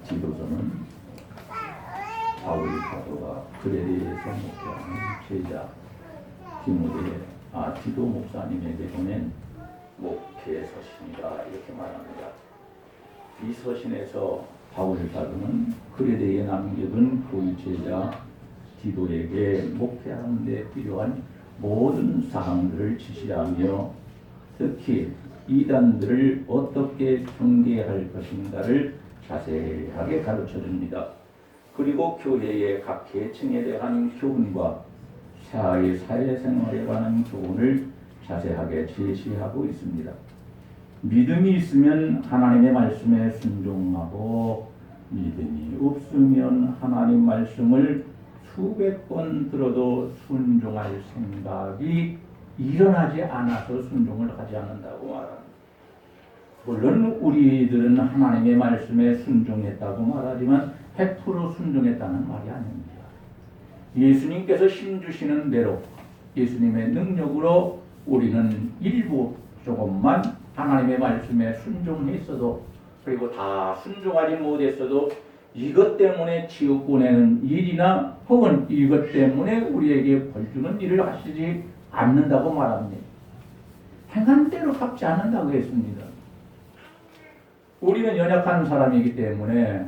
지도서는 바울 사도가 글에 대해서 목회하는 제자 디도 목사님에게 보낸 목회 서신이다 이렇게 말합니다. 이 서신에서 바울 사도는 글에 대해 남겨둔 그의 제자 디도에게 목회하는 데 필요한 모든 사항들을 지시하며 특히 이단들을 어떻게 경계할 것인가를 자세하게 가르쳐줍니다. 그리고 교회의 각 계층에 대한 교훈과 사회생활에 관한 교훈을 자세하게 제시하고 있습니다. 믿음이 있으면 하나님의 말씀에 순종하고 믿음이 없으면 하나님 말씀을 수백 번 들어도 순종할 생각이 일어나지 않아서 순종을 하지 않는다고 말합니다. 물론 우리들은 하나님의 말씀에 순종했다고 말하지만 100% 순종했다는 말이 아닙니다. 예수님께서 힘주시는 대로 예수님의 능력으로 우리는 일부 조금만 하나님의 말씀에 순종했어도 그리고 다 순종하지 못했어도 이것 때문에 지옥 보내는 일이나 혹은 이것 때문에 우리에게 벌 주는 일을 하시지 않는다고 말합니다. 행한 대로 갚지 않는다고 했습니다. 우리는 연약한 사람이기 때문에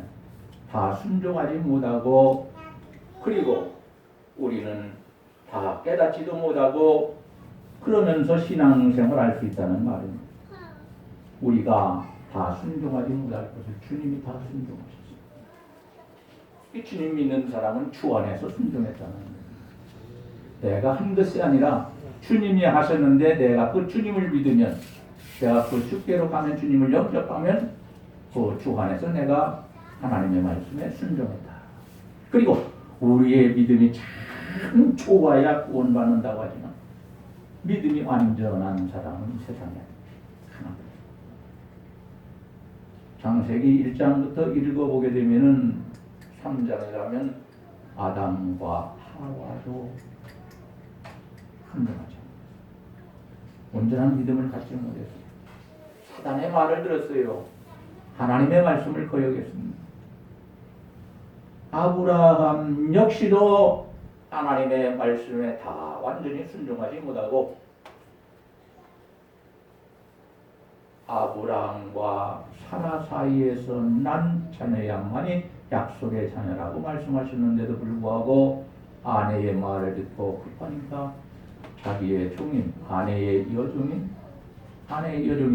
다 순종하지 못하고 그리고 우리는 다 깨닫지도 못하고 그러면서 신앙생활을 할 수 있다는 말입니다. 우리가 다 순종하지 못할 것을 주님이 다 순종하셨습니다. 이 주님 믿는 사람은 주 안에서 순종했다는 거예요. 내가 한 것이 아니라 주님이 하셨는데 내가 그 주님을 믿으면 내가 그 주께로 가면 주님을 영접하면 그 주 안에서 내가 하나님의 말씀에 순종했다. 그리고 우리의 믿음이 참 좋아야 구원받는다고 하지만 믿음이 완전한 사람은 세상에 하나도. 창세기 1장부터 읽어보게 되면은 3장에 가면 아담과 하와도 순종하지 온전한 믿음을 갖지 못했어요. 사단의 말을 들었어요. 하나님의 말씀을 거역했습니다. 아브라함 역시도 하나님의 말씀에 다 완전히 순종하지 못하고 아브라함과 사라 사이에서 난 자녀야만이 약속의 자녀라고 말씀하셨는데도 불구하고 아내의 말을 듣고 급하니까 자기의 종인 아내의 여종이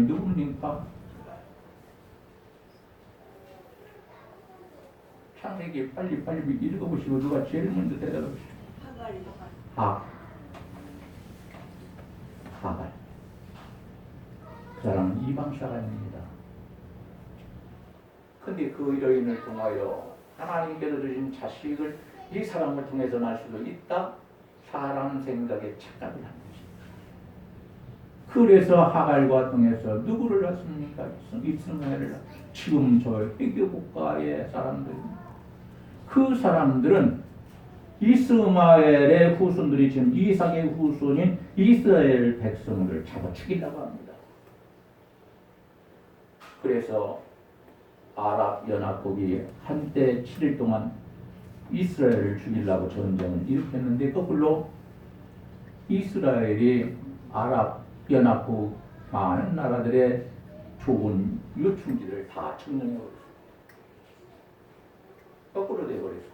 누굽니까? 창세기 빨리 읽어보시고 누가 제일 먼저 대답하시오. 하갈. 그 사람은 이방 사람입니다. 근데 그 여인을 통하여 하나님께서 주신 자식을 이 사람을 통해서 날 수도 있다. 사람 생각에 착각을 한 것입니다. 그래서 하갈과 통해서 누구를 낳습니까? 이스마엘을 지금 저 해교 국가의 사람들입니다. 그 사람들은 이스마엘의 후손들이 지금 이삭의 후손인 이스라엘 백성을 잡아 죽이려고 합니다. 그래서 아랍 연합국이 한때 7일 동안 이스라엘을 죽이려고 전쟁을 일으켰는데 거꾸로 이스라엘이 아랍 연합국 많은 나라들의 좋은 요충지를 다 점령해버렸어요. 거꾸로 돼버렸어요.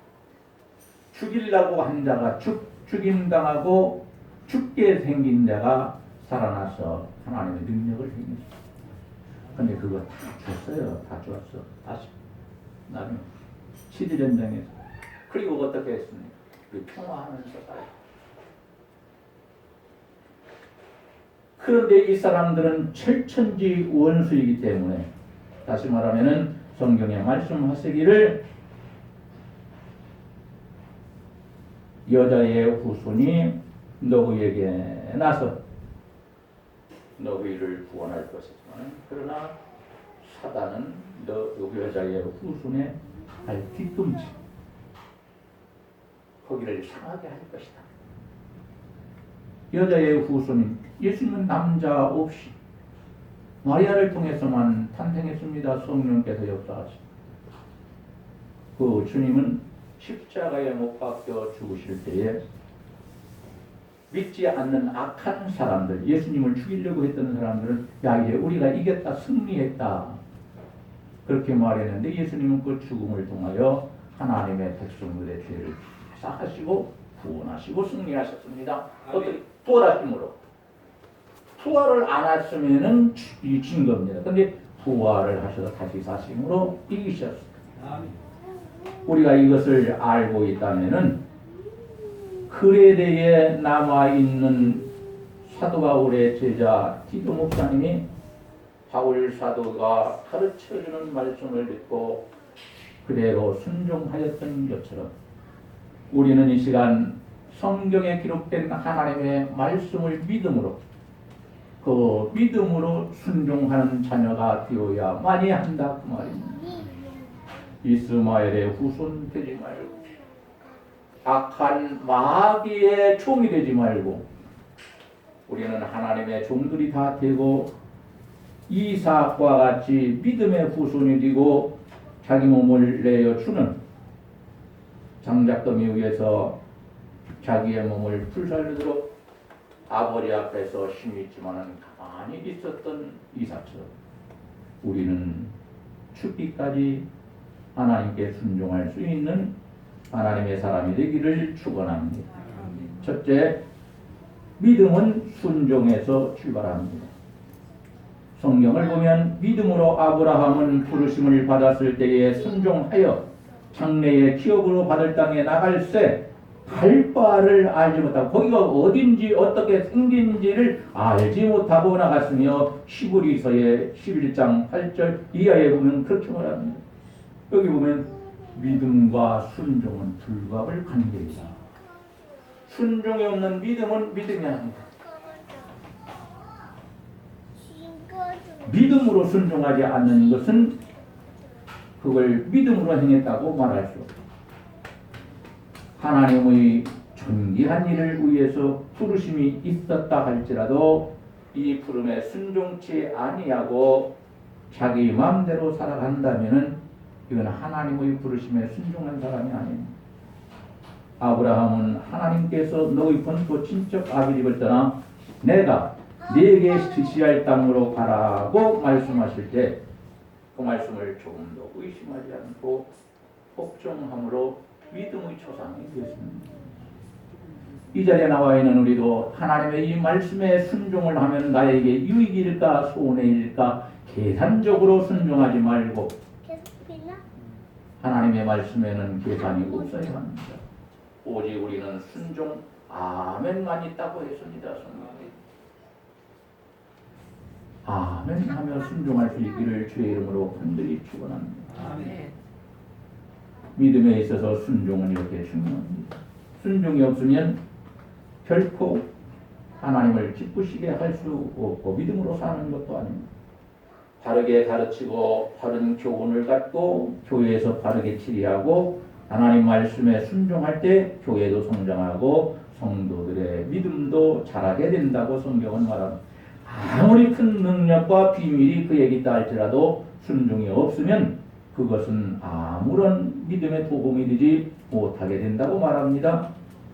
죽이려고 한 자가 죽임당하고 죽게 생긴 자가 살아나서 하나님의 능력을 행했어요. 근데 그거 다 줬어요. 다 줬어. 다시 나중에 시드전쟁에서. 그리고 어떻게 했습니까? 평화하면서 살아요. 그런데 이 사람들은 철천지 원수이기 때문에 다시 말하면은 성경에 말씀하시기를 여자의 후손이 너희에게 나서 너희를 구원할 것이지만 그러나 사단은 너 여자의 후손의 발 뒤꿈치 거기를 상하게 할 것이다. 여자의 후손인 예수님은 남자 없이 마리아를 통해서만 탄생했습니다. 성령께서 역사하시고 그 주님은 십자가에 못 박혀 죽으실 때에 믿지 않는 악한 사람들, 예수님을 죽이려고 했던 사람들은 야 이제 우리가 이겼다, 승리했다 그렇게 말했는데 예수님은 그 죽음을 통하여 하나님의 백성들의 죄를 사하시고 구원하시고 승리하셨습니다. 어떻게? 부활하심으로. 부활을 안 했으면은 진 겁니다. 근데 부활을 하셔서 다시 사심으로 이기셨습니다. 우리가 이것을 알고 있다면은 그레데에 남아 있는 사도 바울의 제자 디도 목사님이 바울 사도가 가르쳐주는 말씀을 듣고 그대로 순종하였던 것처럼 우리는 이 시간 성경에 기록된 하나님의 말씀을 믿음으로 그 믿음으로 순종하는 자녀가 되어야만이 한다 그 말입니다. 이스마엘의 후손 되지 말고 악한 마귀의 종이 되지 말고 우리는 하나님의 종들이 다 되고 이삭과 같이 믿음의 후손이 되고 자기 몸을 내어주는 장작더미 위에서 자기의 몸을 불살르도록 아버지 앞에서 힘이 있지만은 가만히 있었던 이삭처럼 우리는 죽기까지 하나님께 순종할 수 있는 하나님의 사람이 되기를 축원합니다. 첫째, 믿음은 순종에서 출발합니다. 성경을 보면 믿음으로 아브라함은 부르심을 받았을 때에 순종하여 장래의 기업으로 받을 땅에 나갈새 갈 바를 알지 못하고 거기가 어딘지 어떻게 생긴지를 알지 못하고 나갔으며 히브리서의 11장 8절 이하에 보면 그렇게 말합니다. 여기 보면 믿음과 순종은 불가불 관계이다. 순종이 없는 믿음은 믿음이 아닙니다. 믿음으로 순종하지 않는 것은 그걸 믿음으로 행했다고 말할 수 없다. 하나님의 존귀한 일을 위해서 부르심이 있었다 할지라도 이 부름에 순종치 아니하고 자기 마음대로 살아간다면은 이건 하나님의 부르심에 순종한 사람이 아닙니다. 아브라함은 하나님께서 너의 본토 친척 아비집을 떠나 내가 네게 지시할 땅으로 가라고 말씀하실 때 그 말씀을 조금도 의심하지 않고 복종함으로 믿음의 초상이 되었습니다. 이 자리에 나와 있는 우리도 하나님의 이 말씀에 순종을 하면 나에게 유익일까 손해일까 계산적으로 순종하지 말고 하나님의 말씀에는 계산이 없어야 합니다. 오직 우리는 순종 아멘만 있다고 했습니다. 성경에 아멘 하며 순종할 수 있기를 주의 이름으로 간절히 축원합니다. 아멘. 믿음에 있어서 순종은 이렇게 중요합니다. 순종이 없으면 결코 하나님을 기쁘시게 할 수 없고 믿음으로 사는 것도 아닙니다. 바르게 가르치고 바른 교훈을 갖고 교회에서 바르게 치리하고 하나님 말씀에 순종할 때 교회도 성장하고 성도들의 믿음도 자라게 된다고 성경은 말합니다. 아무리 큰 능력과 비밀이 그에게 있다 할지라도 순종이 없으면 그것은 아무런 믿음의 도움이 되지 못하게 된다고 말합니다.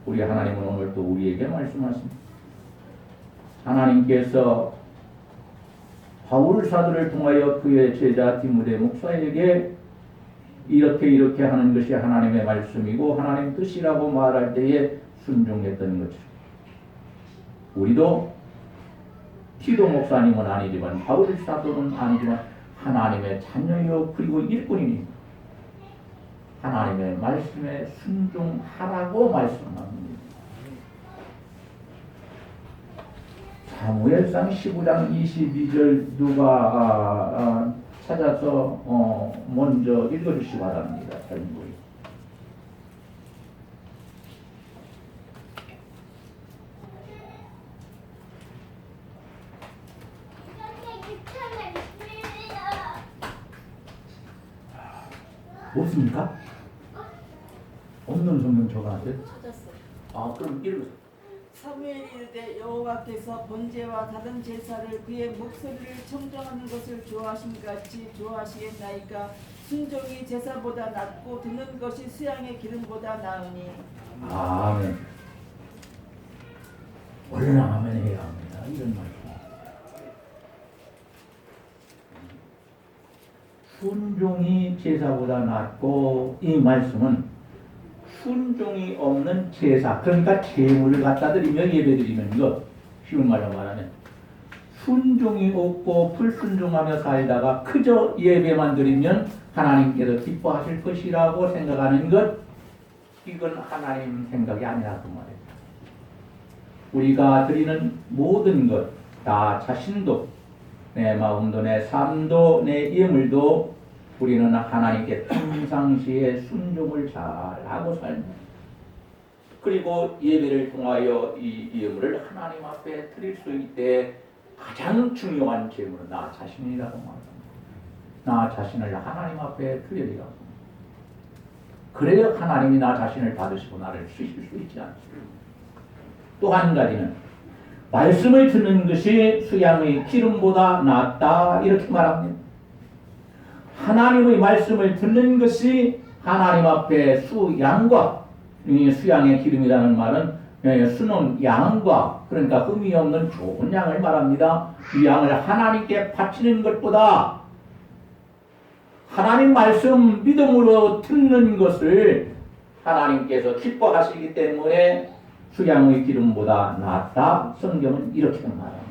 우리 하나님은 오늘 또 우리에게 말씀하십니다. 하나님께서 바울 사도를 통하여 그의 제자 디모데 목사에게 이렇게 하는 것이 하나님의 말씀이고 하나님 뜻이라고 말할 때에 순종했던 것이죠. 우리도 디도 목사님은 아니지만 바울 사도는 아니지만 하나님의 자녀요 그리고 일꾼이니 하나님의 말씀에 순종하라고 말씀합니다. 사무엘상 15장 22절 누가 찾아서 먼저 읽어주시기 바랍니다. 전부에. 없습니까? 없는 성경 적어놨어요? 찾았어. 아 그럼 읽으세요. 사무엘이 이르되 여호와께서 번제와 다른 제사를 그의 목소리를 청정하는 것을 좋아하신 같이 좋아하시겠나이까. 순종이 제사보다 낫고 듣는 것이 수양의 기름보다 나으니. 아멘. 얼마나 아멘 해야 합니다. 이런 말씀. 순종이 제사보다 낫고, 이 말씀은 순종이 없는 제사, 그러니까 제물을 갖다 드리며 예배 드리는 것, 쉬운 말로 말하면 순종이 없고 불순종하며 살다가 그저 예배만 드리면 하나님께서 기뻐하실 것이라고 생각하는 것, 이건 하나님 생각이 아니라고 말해요. 우리가 드리는 모든 것, 나 자신도, 내 마음도, 내 삶도, 내 예물도 우리는 하나님께 평상시에 순종을 잘하고 살면, 그리고 예배를 통하여 이 예물을 하나님 앞에 드릴 수 있게 가장 중요한 제물은 나 자신이라고 말합니다. 나 자신을 하나님 앞에 드리라고. 그래야 하나님이 나 자신을 받으시고 나를 쓰실 수 있지 않습니까? 또 한 가지는 말씀을 듣는 것이 수양의 기름보다 낫다, 이렇게 말합니다. 하나님의 말씀을 듣는 것이 하나님 앞에 수양과, 수양의 기름이라는 말은 수는 양과, 그러니까 흠이 없는 좋은 양을 말합니다. 이 양을 하나님께 바치는 것보다 하나님 말씀 믿음으로 듣는 것을 하나님께서 기뻐하시기 때문에 수양의 기름보다 낫다, 성경은 이렇게 말합니다.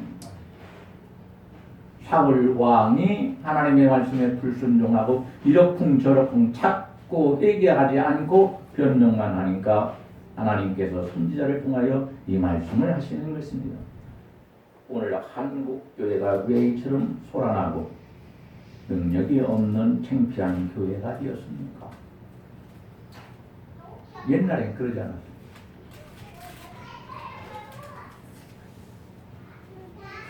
사울 왕이 하나님의 말씀에 불순종하고 이러쿵저러쿵 찾고 회개하지 않고 변명만 하니까 하나님께서 선지자를 통하여 이 말씀을 하시는 것입니다. 오늘 한국 교회가 왜 이처럼 소란하고 능력이 없는 창피한 교회가 되었습니까? 옛날엔 그러지 않았어요.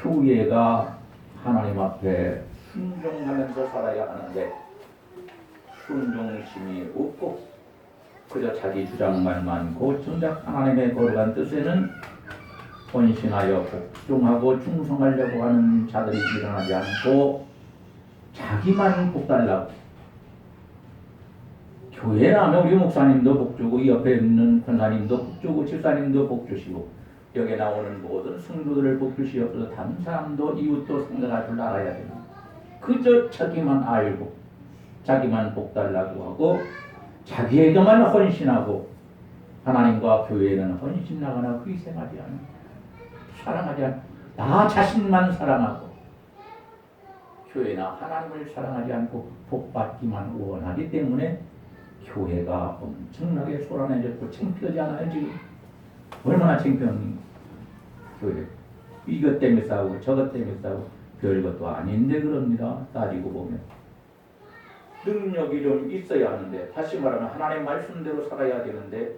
교회가 하나님 앞에 순종하면서 살아야 하는데 순종심이 없고 그저 자기 주장만 많고 정작 하나님의 거룩한 뜻에는 헌신하여 복종하고 충성하려고 하는 자들이 일어나지 않고 자기만 복 달라고. 교회에 나면 우리 목사님도 복 주고 이 옆에 있는 권사님도 복 주고 집사님도 복 주시고 여기에 나오는 모든 성도들을 복 주시옵소서. 다른 사람도 이웃도 생각할 줄 알아야 됩니다. 그저 자기만 알고 자기만 복 달라고 하고 자기에게만 헌신하고 하나님과 교회에는 헌신하거나 희생하지 않고 사랑하지 않고 나 자신만 사랑하고 교회나 하나님을 사랑하지 않고 복받기만 원하기 때문에 교회가 엄청나게 소란해졌고 창피하지 않아요 지금? 얼마나 창피합니까? 교회 이것 때문에 싸우고 저것 때문에 싸우고 별것도 아닌데 그럽니다. 따지고 보면 능력이 좀 있어야 하는데 다시 말하면 하나님 말씀대로 살아야 되는데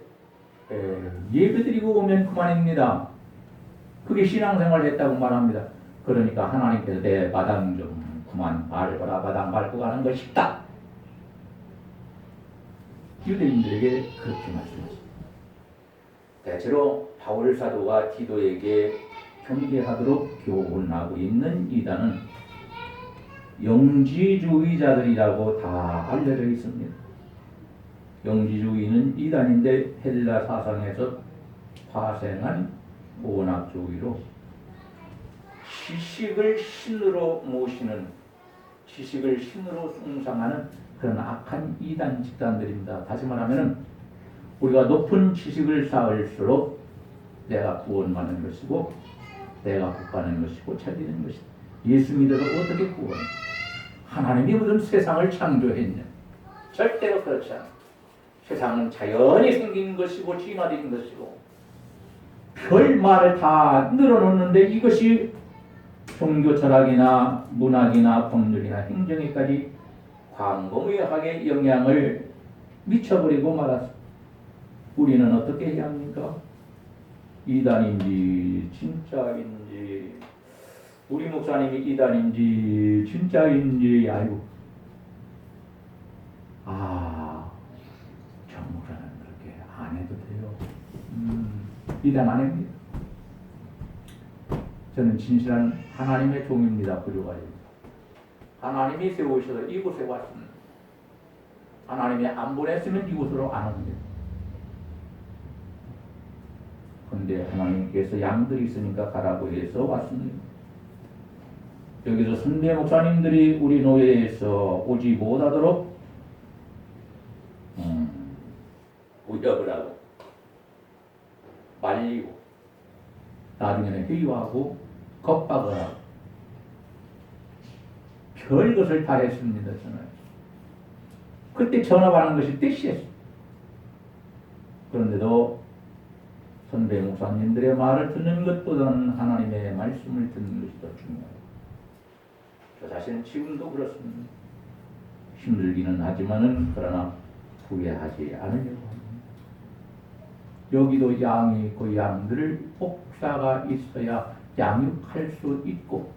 예배드리고 오면 그만입니다. 그게 신앙생활 했다고 말합니다. 그러니까 하나님께서 내 마당 좀 그만 밟아라, 마당 밟고 가는 거 쉽다. 유대인들에게 그렇게 말씀하십니다. 대체로 바울 사도가 디도에게 경계하도록 교훈하고 있는 이단은 영지주의자들이라고 다 알려져 있습니다. 영지주의는 이단인데 헬라 사상에서 파생한 오낙주의로 지식을 신으로 모시는, 지식을 신으로 숭상하는 그런 악한 이단 집단들입니다. 다시 말하면 우리가 높은 지식을 쌓을수록 내가 구원받는 것이고 내가 복받는 것이고 찾기는 것이다. 예수 믿어서 어떻게 구원? 하나님이 무슨 세상을 창조했냐? 절대로 그렇지 않아. 세상은 자연히 생긴 것이고 진화된 것이고 별 말을 다 늘어놓는데 이것이 종교 철학이나 문학이나 법률이나 행정에까지 광범위하게 영향을 미쳐버리고 말았어. 우리는 어떻게 해야 합니까? 이단인지 진짜인지 우리 목사님이 이단인지 진짜인지 알고 정 목사는 그렇게 안 해도 돼요. 이단 안 합니다. 저는 진실한 하나님의 종입니다. 부류관입니다. 하나님이 세우셔서 이곳에 왔습니다. 하나님이 안 보냈으면 이곳으로 안 옵니다. 그런데 하나님께서 양들이 있으니까 가라고 해서 왔습니다. 여기서 선배 목사님들이 우리 노예에서 오지 못하도록 무력을 하고 말리고 나중에는 회유하고 겁박을 하고 별것을 다 했습니다. 저는 그때 전업하는 것이 뜻이었어요. 그런데도 선배 목사님들의 말을 듣는 것보다는 하나님의 말씀을 듣는 것이 더 중요해요. 저 자신은 지금도 그렇습니다. 힘들기는 하지만은 그러나 후회하지 않으려고 합니다. 여기도 양이 있고 양들을 복사가 있어야 양육할 수 있고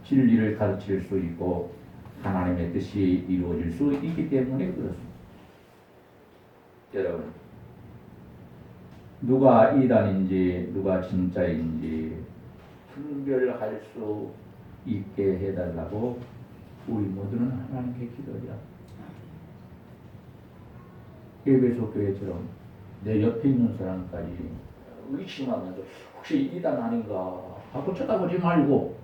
진리를 가르칠 수 있고 하나님의 뜻이 이루어질 수 있기 때문에 그렇습니다. 여러분, 누가 이단인지 누가 진짜인지 분별할 수 있게 해달라고 우리 모두는 하나님께 기도해야. 예배소 교회처럼 내 옆에 있는 사람까지 의심하면서 혹시 이단 아닌가 하고 쳐다보지 말고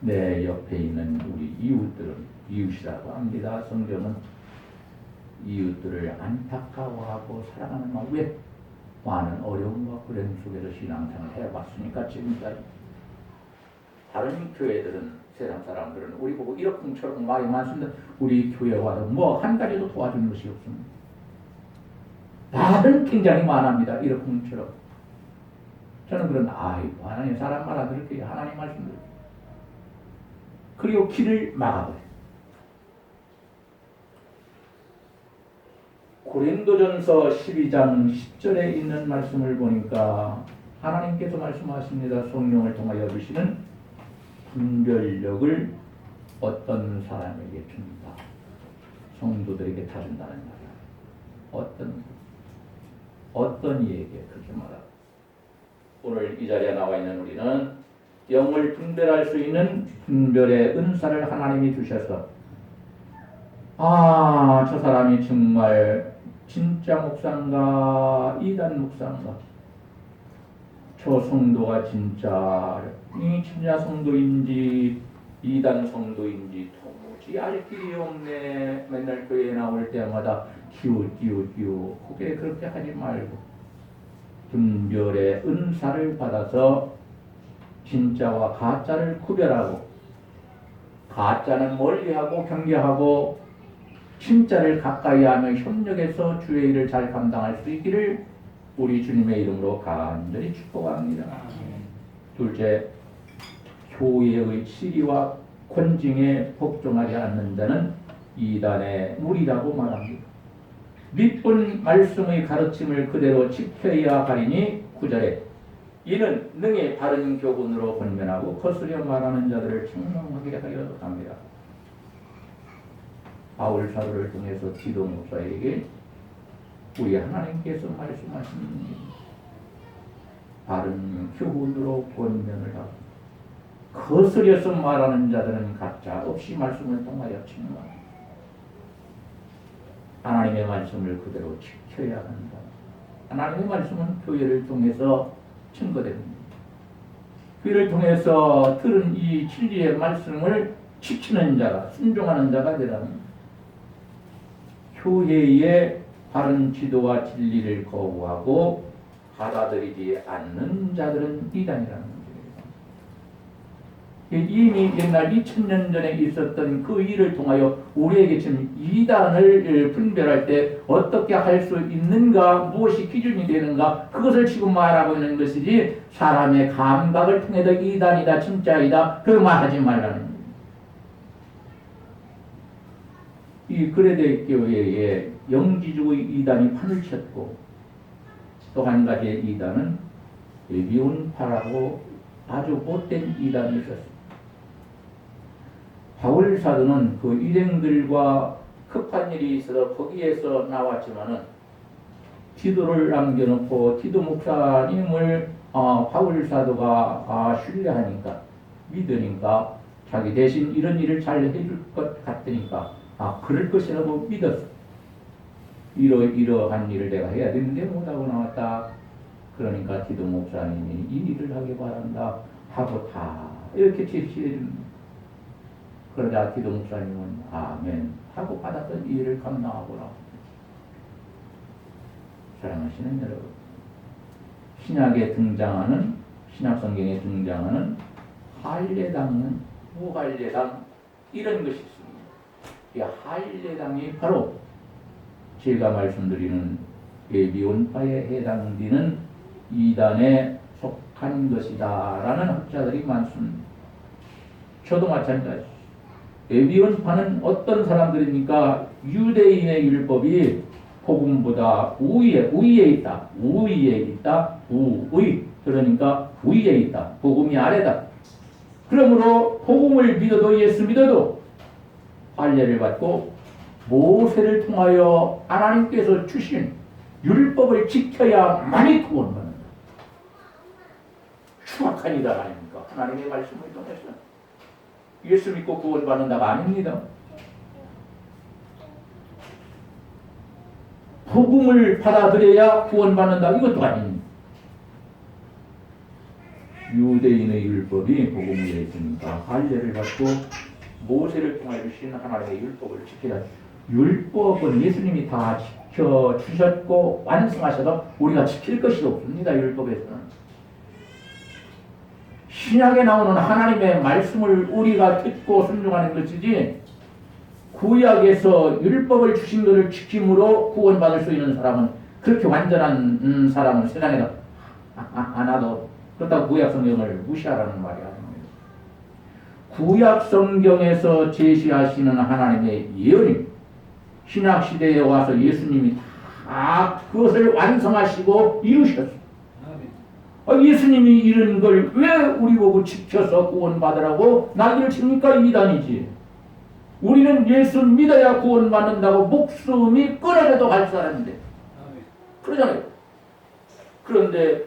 내 옆에 있는 우리 이웃들은 이웃이라고 합니다. 성경은 이웃들을 안타까워하고 사랑하는 마음에 많은 어려움과 불행 속에서 신앙생활을 해왔으니까 지금까지 다른 교회들은 세상 사람들은 우리 보고 이러쿵저러쿵 말이 많습니다. 우리 교회 와서 뭐 한 가지도 도와준 것이 없습니다. 말은 굉장히 많합니다. 이러쿵저러쿵. 저는 그런 아이고 하나님 사람 말 안 들을게요. 하나님 말씀 들을게요. 그리고 길을 막아버려요. 고린도전서 12장 10절에 있는 말씀을 보니까 하나님께서 말씀하십니다. 성령을 통하여 주시는 분별력을 어떤 사람에게 줍니다. 성도들에게 다 준다는 말이야. 어떤 이에게 그렇게 말하고 오늘 이 자리에 나와 있는 우리는 영을 분별할 수 있는 분별의 은사를 하나님이 주셔서 저 사람이 정말 진짜 목사인가 이단 목사인가 저 성도가 진짜 성도인지 이단 성도인지 도무지 알 길이 없네. 맨날 교회에 나올 때마다 기우 그게 그렇게 하지 말고 분별의 은사를 받아서 진짜와 가짜를 구별하고 가짜는 멀리하고 경계하고 진짜를 가까이하며 협력해서 주의 일을 잘 감당할 수 있기를 우리 주님의 이름으로 간절히 축복합니다. 둘째, 교회의 시리와 권징에 복종하지 않는 자는 이단의 무리라고 말합니다. 밑본 말씀의 가르침을 그대로 지켜야 하리니 9절에 이는 능히 바른 교훈으로 권면하고 거스려 말하는 자들을 책망하게 하려 합니다. 바울 사도를 통해서 디도 목사에게 우리 하나님께서 말씀하신 바른 교훈으로 권면을 하고 거스려서 말하는 자들은 가짜 없이 말씀을 통하여 책망합니다. 하나님의 말씀을 그대로 지켜야 한다. 하나님의 말씀은 교회를 통해서 증거됩니다. 교회를 통해서 들은 이 진리의 말씀을 지키는 자가 순종하는 자가 되랍니다. 교회의 바른 지도와 진리를 거부하고 받아들이지 않는 자들은 이단이라는 거예요. 이미 옛날 2000년 전에 있었던 그 일을 통하여 우리에게 지금 이단을 분별할 때 어떻게 할 수 있는가, 무엇이 기준이 되는가, 그것을 지금 말하고 있는 것이지 사람의 감각을 통해서 이단이다, 진짜이다, 그 말하지 말라는 거예요. 이 그레데 교회에 영지주의 이단이 판을 쳤고 또 한 가지의 이단은 에비온파라고 아주 못된 이단이 있었습니다. 바울 사도는 그 일행들과 급한 일이 있어서 거기에서 나왔지만은 디도를 남겨놓고 디도 목사님을 바울 사도가 신뢰하니까 믿으니까 자기 대신 이런 일을 잘 해줄 것 같으니까 그럴 것이라고 믿었어. 이러한 일을 내가 해야 되는데 못하고 나왔다. 그러니까 기도 목사님이 이 일을 하기 바란다 하고 다 이렇게 제시해 줍니다. 그러자 기도 목사님은 아멘 하고 받아서 이 일을 감당하고 나옵니다. 사랑하시는 여러분, 신약에 등장하는 신약성경에 등장하는 할례당은 무할례당 이런 것이 있습니다. 이 할례당이 바로 제가 말씀드리는 예비원파에 해당되는 이단에 속한 것이다라는 학자들이 많습니다. 저도 마찬가지. 예비원파는 어떤 사람들입니까? 유대인의 율법이 복음보다 우위에 있다. 우위. 그러니까 위에 있다. 복음이 아래다. 그러므로 복음을 믿어도 예수 믿어도 할례를 받고 모세를 통하여 하나님께서 주신 율법을 지켜야만이 구원받는다. 추악한 이단 아닙니까? 하나님의 말씀을 통해서 예수 믿고 구원받는다가 아닙니다. 복음을 받아들여야 구원받는다. 이것도 아닙니다. 유대인의 율법이 복음 위에 있으니까 할례를 받고 모세를 통하여 주신 하나님의 율법을 지키라. 율법은 예수님이 다 지켜주셨고 완성하셔도 우리가 지킬 것이 없습니다. 율법에서는. 신약에 나오는 하나님의 말씀을 우리가 듣고 순종하는 것이지 구약에서 율법을 주신 것을 지킴으로 구원받을 수 있는 사람은 그렇게 완전한 사람은 세상에도 하나도 그렇다고 구약 성경을 무시하라는 말이 아닙니다. 구약 성경에서 제시하시는 하나님의 예언이 신약 시대에 와서 예수님이 다 그것을 완성하시고 이루셨어요. 예수님이 이런 걸 왜 우리 보고 지켜서 구원받으라고 난리를 칩니까? 이단이지. 우리는 예수 믿어야 구원받는다고 목숨이 끊어져도 갈 사람인데 그러잖아요. 그런데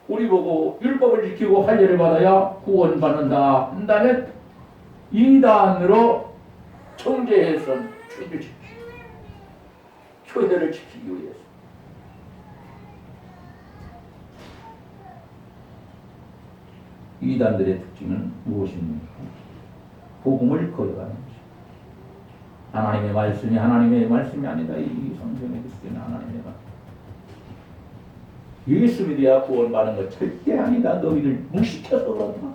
우리 보고 율법을 지키고 할례를 받아야 구원받는다 한다면 이단으로 정죄해서 초대를 지키기 위해서 이단들의 특징은 무엇입니까? 복음을 거역하는 것입니다. 하나님의 말씀이 하나님의 말씀이 아니다. 이 성경에 듣기는 하나님의 말씀. 예수 믿어야 구원받는 것 절대 아니다. 너희들 무시켜서 그런다.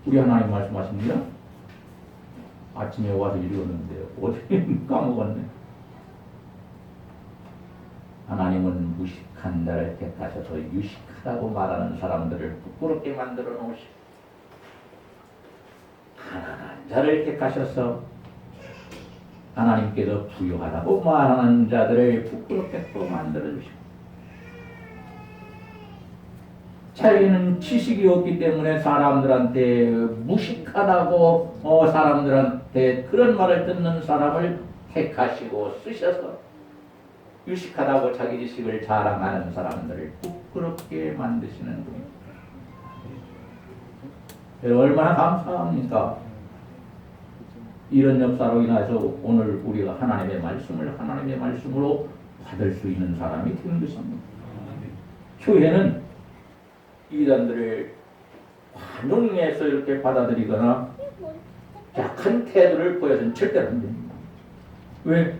우리 하나님 말씀하십니다. 아침에 와서 읽었는데 어떻게 까먹었네. 하나님은 무식한 자를 택하셔서 유식하다고 말하는 사람들을 부끄럽게 만들어 놓으시고 가난한 자를 택하셔서 하나님께서 부유하다고 말하는 자들을 부끄럽게 또 만들어 주시고 자기는 지식이 없기 때문에 사람들한테 무식하다고 사람들한테 그런 말을 듣는 사람을 택하시고 쓰셔서 유식하다고 자기 지식을 자랑하는 사람들을 부끄럽게 만드시는 분입니다. 얼마나 감사합니까? 이런 역사로 인해서 오늘 우리가 하나님의 말씀을 하나님의 말씀으로 받을 수 있는 사람이 된 것입니다. 교회는 이단들을 환영해서 이렇게 받아들이거나 약한 태도를 보여서는 절대로 안 됩니다. 왜?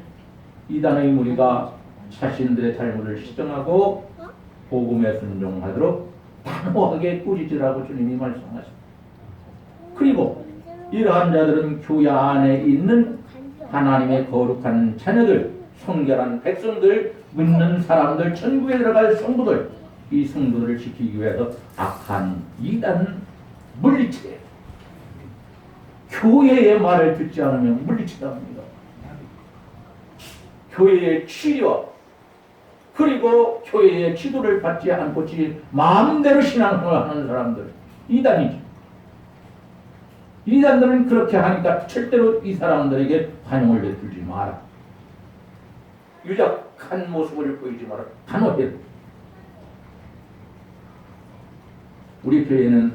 이단의 무리가 자신들의 잘못을 시정하고 복음에 순종하도록 단호하게 꾸짖으라고 주님이 말씀하십니다. 그리고 이러한 자들은 교회 안에 있는 하나님의 거룩한 자녀들, 성결한 백성들, 믿는 사람들, 천국에 들어갈 성도들, 이 성도들을 지키기 위해서 악한 이단 물리치게 교회의 말을 듣지 않으면 물리치다 합니다. 교회의 치료 그리고 교회의 지도를 받지 않고 마음대로 신앙생활을 하는 사람들 이단이죠. 이단들은 그렇게 하니까 절대로 이 사람들에게 환영을 베풀지 마라. 유작한 모습을 보이지 마라. 단호해. 우리 교회는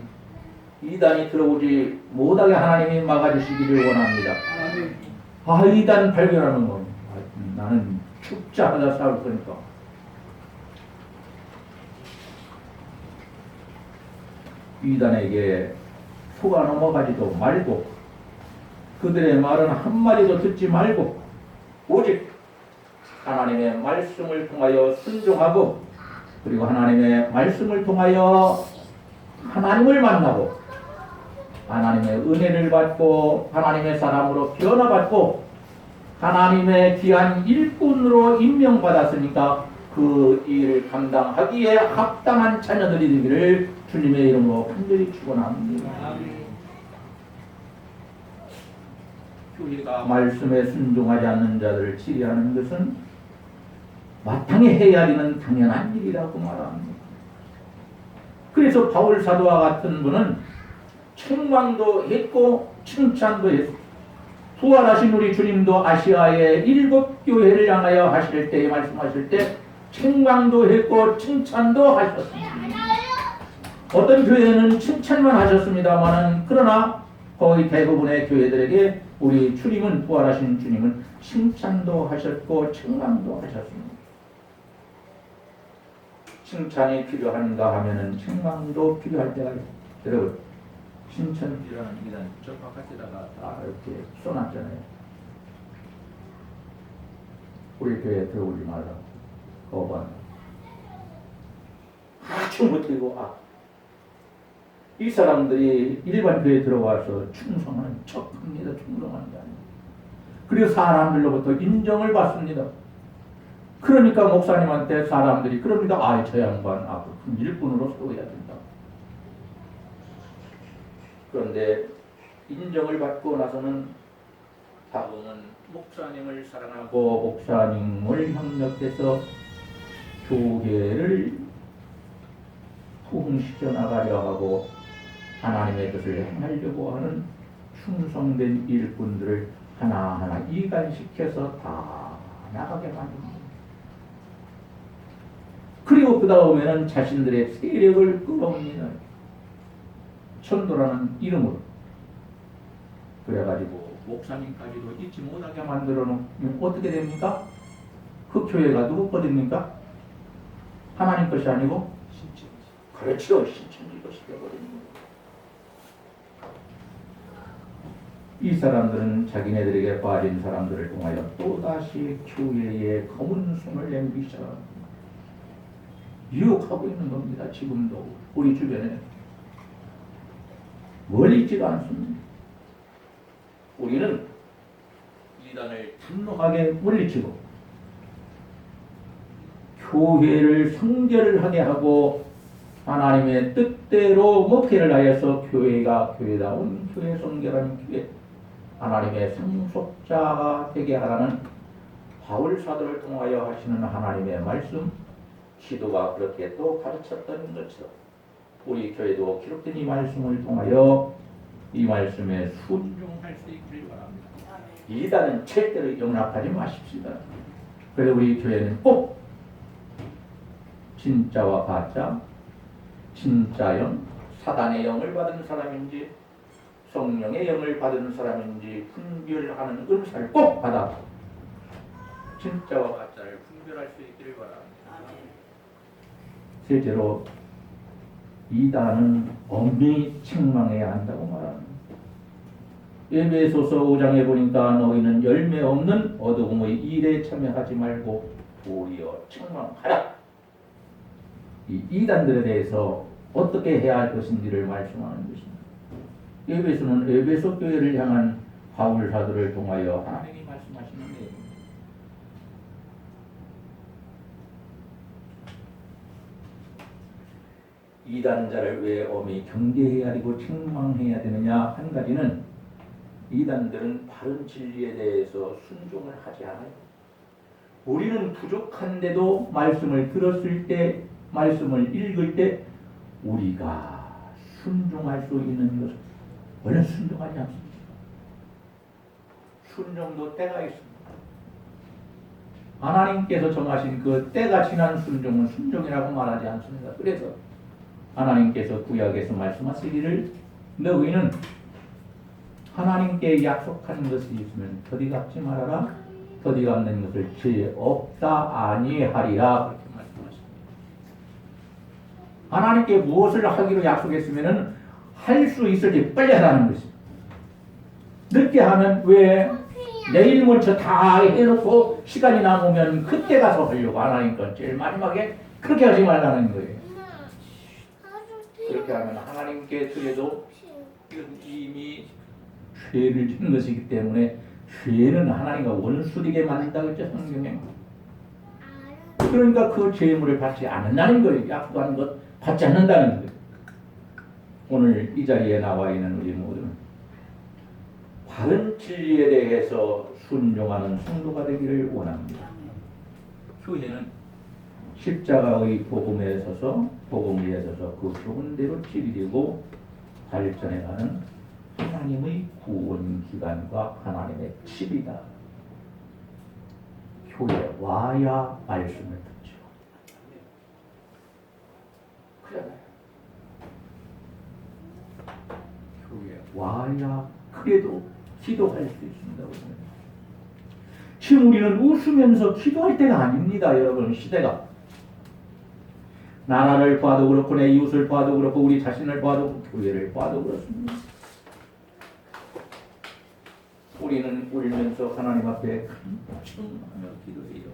이단이 들어오지 못하게 하나님이 막아주시기를 원합니다. 아, 이단 발견하는 거. 나는 죽자 하다 싸울 거니까. 이단에게 속아 넘어가지도 말고 그들의 말은 한마디도 듣지 말고 오직 하나님의 말씀을 통하여 순종하고 그리고 하나님의 말씀을 통하여 하나님을 만나고 하나님의 은혜를 받고 하나님의 사람으로 변화받고 하나님의 귀한 일꾼으로 임명받았으니까 그 일을 감당하기에 합당한 자녀들이 되기를 주님의 이름으로 간절히 축원합니다. 교회가 말씀에 순종하지 않는 자들을 치리하는 것은 마땅히 해야 하는 당연한 일이라고 말합니다. 그래서 바울 사도와 같은 분은 책망도 했고 칭찬도 했고 부활하신 우리 주님도 아시아의 7교회를 향하여 하실 때 말씀하실 때 책망도 했고 칭찬도 하셨습니다. 어떤 교회는 칭찬만 하셨습니다만은 그러나 거의 대부분의 교회들에게 우리 주님은 부활하신 주님은 칭찬도 하셨고 책망도 하셨습니다. 칭찬이 필요한가 하면은 책망도 필요할 때가 있어요. 여러분 칭찬이라는 이란 저 바깥에다가 다 이렇게 써놨잖아요. 우리 교회에 들어오지 말라. 거부한다. 아주 못되고 이 사람들이 일반 교회에 들어와서 충성하는 척합니다. 충성하는 게 아니에요. 그리고 사람들로부터 인정을 받습니다. 그러니까 목사님한테 사람들이 그럽니다. 저 양반 큰 일꾼으로 세워야 된다. 그런데 인정을 받고 나서는 다음은 목사님을 사랑하고 목사님을 협력해서 교회를 부흥시켜 나가려 하고 하나님의 뜻을 행하려고 하는 충성된 일꾼들을 하나하나 이간시켜서 다 나가게 만듭니다. 그리고 그 다음에는 자신들의 세력을 끌어옵니다. 천도라는 이름으로. 그래가지고 목사님까지도 잊지 못하게 만들어 놓으면 어떻게 됩니까? 그 교회가 누구 것입니까? 하나님 것이 아니고 그렇죠. 신천지 것이 되어버립니다. 이 사람들은 자기네들에게 빠진 사람들을 통하여 또다시 교회의 검은 손을 내밀기 시작합니다. 유혹하고 있는 겁니다. 지금도 우리 주변에 멀리 있지도 않습니다. 우리는 이단을 단호하게 물리치고 교회를 성결을 하게 하고 하나님의 뜻대로 목회를 하여서 교회가 교회다운 교회 성결한 교회 하나님의 상속자가 되게 하라는 바울 사도를 통하여 하시는 하나님의 말씀 기도가 그렇게 또 가르쳤던 것처럼 우리 교회도 기록된 이 말씀을 통하여 이 말씀에 순종할 수 있기를 바랍니다. 이단은 절대로 용납하지 마십시다. 그래서 우리 교회는 꼭 진짜와 가짜, 진짜 영, 사단의 영을 받은 사람인지 성령의 영을 받은 사람인지 분별하는 은사를 꼭 받아 진짜와 가짜를 분별할 수 있기를 바랍니다. 실제로 이단은 엄히 책망해야 한다고 말합니다. 에베소서 5장에 보니까 너희는 열매 없는 어두움의 일에 참여하지 말고 도리어 책망하라. 이 이단들에 대해서 어떻게 해야 할 것인지를 말씀하는 것입니다. 에베소는 에베소 교회를 향한 바울 사도를 통하여 하나님이 말씀하시는 내용입니다. 이단자를 왜 엄히 경계해야 하고 책망해야 되느냐 한 가지는 이단들은 바른 진리에 대해서 순종을 하지 않아요. 우리는 부족한데도 말씀을 들었을 때 말씀을 읽을 때 우리가 순종할 수 있는 것은 원래 순종하지 않습니다. 순종도 때가 있습니다. 하나님께서 정하신 그 때가 지난 순종은 순종이라고 말하지 않습니다. 그래서 하나님께서 구약에서 말씀하시기를 너희는 하나님께 약속한 것이 있으면 더디 갚지 말아라. 더디 갚는 것을 죄 없다 아니하리라. 그렇게 말씀하십니다. 하나님께 무엇을 하기로 약속했으면 할 수 있을 때 빨리 하라는 것입니다. 늦게 하면 왜 내일 먼저 다 해놓고 시간이 남으면 그때 가서 하려고 하나니까 제일 마지막에 그렇게 하지 말라는 거예요. 그렇게 하면 하나님께 드려도 이미 죄를 짓는 것이기 때문에 죄는 하나님과 원수되게 만든다고 했죠, 성경에. 그러니까 그 죄물을 받지 않는다는 거예요. 약속한 것 받지 않는다는 거예요. 오늘 이 자리에 나와 있는 우리 모두는 바른 진리에 대해서 순종하는 성도가 되기를 원합니다. 교회는 십자가의 복음에 서서 복음 위에 서서 그 좋은 대로 진리되고 발전해가는 하나님의 구원 기관과 하나님의 집이다. 교회 와야 말씀을 듣죠. 그러잖아요. 교회 와야 그래도 기도할 수 있습니다. 지금 우리는 웃으면서 기도할 때가 아닙니다. 여러분, 시대가 나라를 봐도 그렇고 내 이웃을 봐도 그렇고 우리 자신을 봐도 교회를 봐도 그렇습니다. 우리는 울면서 하나님 앞에 간청하며 기도해요.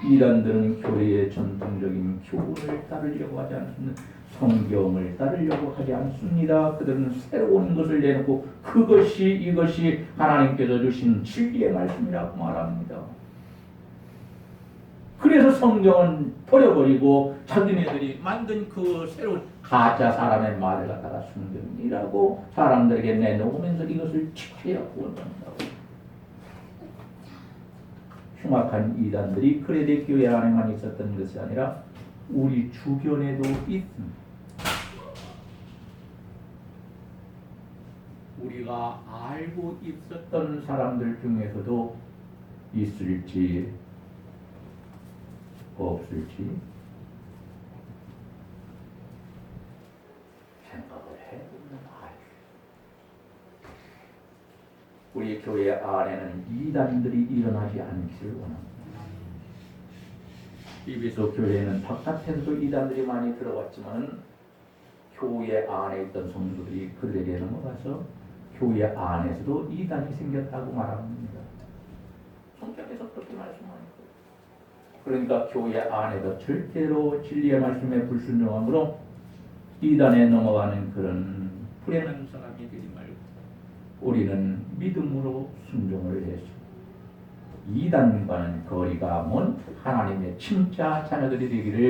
이단들은 교회의 전통적인 교훈을 따르려고 하지 않습니다. 성경을 따르려고 하지 않습니다. 그들은 새로운 것을 내놓고 이것이 하나님께서 주신 진리의 말씀이라고 말합니다. 그래서 성경은 버려버리고 자기네들이 만든 그 새로운 가짜 사람의 말을 갖다가 성경이라고 사람들에게 내놓으면서 이것을 지켜야 구원한다고. 흉악한 이단들이 크레데 교회 안에만 있었던 것이 아니라 우리 주변에도 있습니다. 우리가 알고 있었던 사람들 중에서도 있을지 없을지 생각을 해보면 알죠. 우리 교회 안에는 이단들이 일어나지 않기를 원합니다. 이비소 교회는 바깥에서도 이단들이 많이 들어왔지만 교회 안에 있던 성도들이 그들에게 넘어가서 교회 안에서도 이단이 생겼다고 말합니다. 성경에서 그렇게 말씀하니까. 그러니까 교회 안에도 절대로 진리의 말씀에 불순종함으로 이단에 넘어가는 그런 불행한 사람이 되지 말고 우리는 믿음으로 순종을 해서 이단과는 거리가 먼 하나님의 진짜 자녀들이 되기를